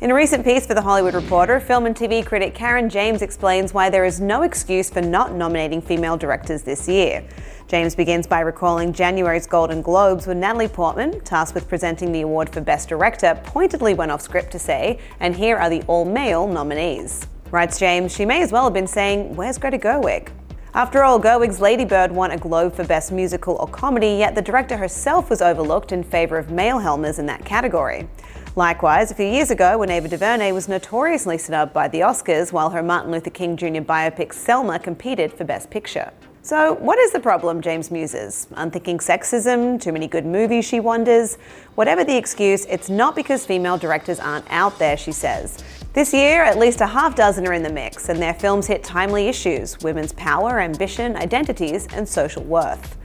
In a recent piece for The Hollywood Reporter, film and TV critic Karen James explains why there is no excuse for not nominating female directors this year. James begins by recalling January's Golden Globes when Natalie Portman, tasked with presenting the award for Best Director, pointedly went off script to say, "And here are the all-male nominees." Writes James, she may as well have been saying, "Where's Greta Gerwig?" After all, Gerwig's Lady Bird won a Globe for Best Musical or Comedy, yet the director herself was overlooked in favour of male helmers in that category. Likewise, a few years ago, when Ava DuVernay was notoriously snubbed by the Oscars while her Martin Luther King Jr. biopic Selma competed for Best Picture. So what is the problem, James muses? Unthinking sexism? Too many good movies, she wonders? Whatever the excuse, it's not because female directors aren't out there, she says. This year, at least a half dozen are in the mix, and their films hit timely issues: women's power, ambition, identities, and social worth.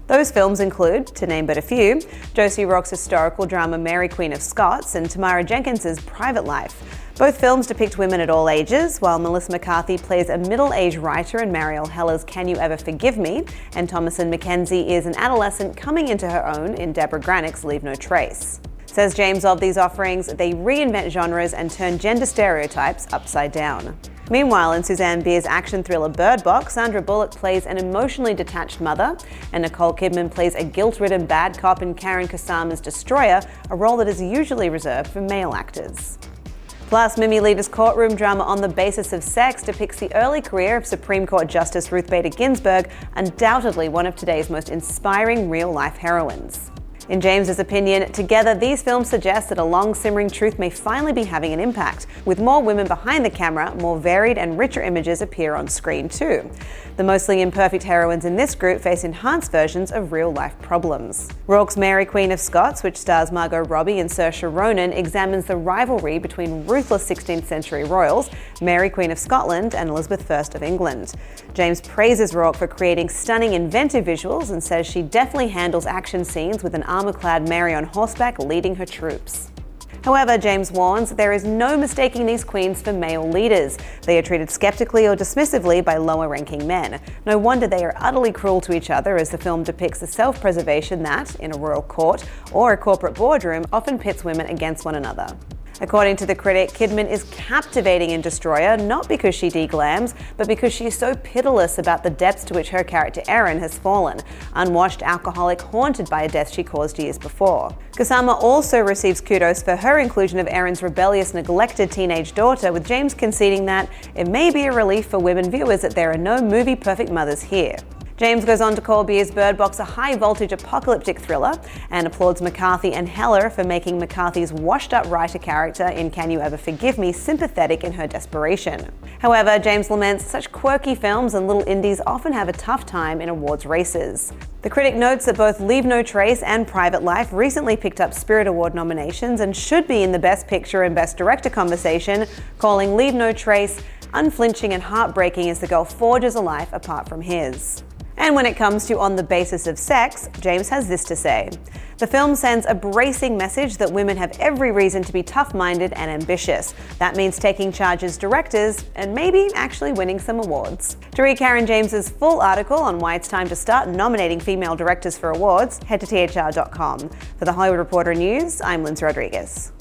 Those films include, to name but a few, Josie Rourke's historical drama Mary Queen of Scots and Tamara Jenkins's Private Life. Both films depict women at all ages, while Melissa McCarthy plays a middle-aged writer in Marielle Heller's Can You Ever Forgive Me, and Thomasin McKenzie is an adolescent coming into her own in Deborah Granick's Leave No Trace. Says James of these offerings, they reinvent genres and turn gender stereotypes upside down. Meanwhile, in Suzanne Bier's action thriller Bird Box, Sandra Bullock plays an emotionally detached mother, and Nicole Kidman plays a guilt-ridden bad cop in Karen Kusama's Destroyer, a role that is usually reserved for male actors. Plus, Mimi Leader's courtroom drama On the Basis of Sex depicts the early career of Supreme Court Justice Ruth Bader Ginsburg, undoubtedly one of today's most inspiring real-life heroines. In James's opinion, together these films suggest that a long-simmering truth may finally be having an impact. With more women behind the camera, more varied and richer images appear on screen too. The mostly imperfect heroines in this group face enhanced versions of real-life problems. Rourke's Mary Queen of Scots, which stars Margot Robbie and Saoirse Ronan, examines the rivalry between ruthless 16th century royals, Mary Queen of Scotland and Elizabeth I of England. James praises Rourke for creating stunning, inventive visuals and says she definitely handles action scenes with an armor-clad Mary on horseback leading her troops. However, James warns there is no mistaking these queens for male leaders. They are treated skeptically or dismissively by lower-ranking men. No wonder they are utterly cruel to each other, as the film depicts the self-preservation that, in a royal court or a corporate boardroom, often pits women against one another. According to the critic, Kidman is captivating in Destroyer, not because she deglams, but because she is so pitiless about the depths to which her character Erin has fallen, unwashed alcoholic haunted by a death she caused years before. Kusama also receives kudos for her inclusion of Erin's rebellious, neglected teenage daughter, with James conceding that it may be a relief for women viewers that there are no movie-perfect mothers here. James goes on to call Bier's Bird Box a high-voltage apocalyptic thriller and applauds McCarthy and Heller for making McCarthy's washed-up writer character in Can You Ever Forgive Me sympathetic in her desperation. However, James laments such quirky films and little indies often have a tough time in awards races. The critic notes that both Leave No Trace and Private Life recently picked up Spirit Award nominations and should be in the Best Picture and Best Director conversation, calling Leave No Trace unflinching and heartbreaking as the girl forges a life apart from his. And when it comes to On the Basis of Sex, James has this to say. The film sends a bracing message that women have every reason to be tough-minded and ambitious. That means taking charge as directors and maybe actually winning some awards. To read Karen James's full article on why it's time to start nominating female directors for awards, head to THR.com. For The Hollywood Reporter News, I'm Lindsay Rodriguez.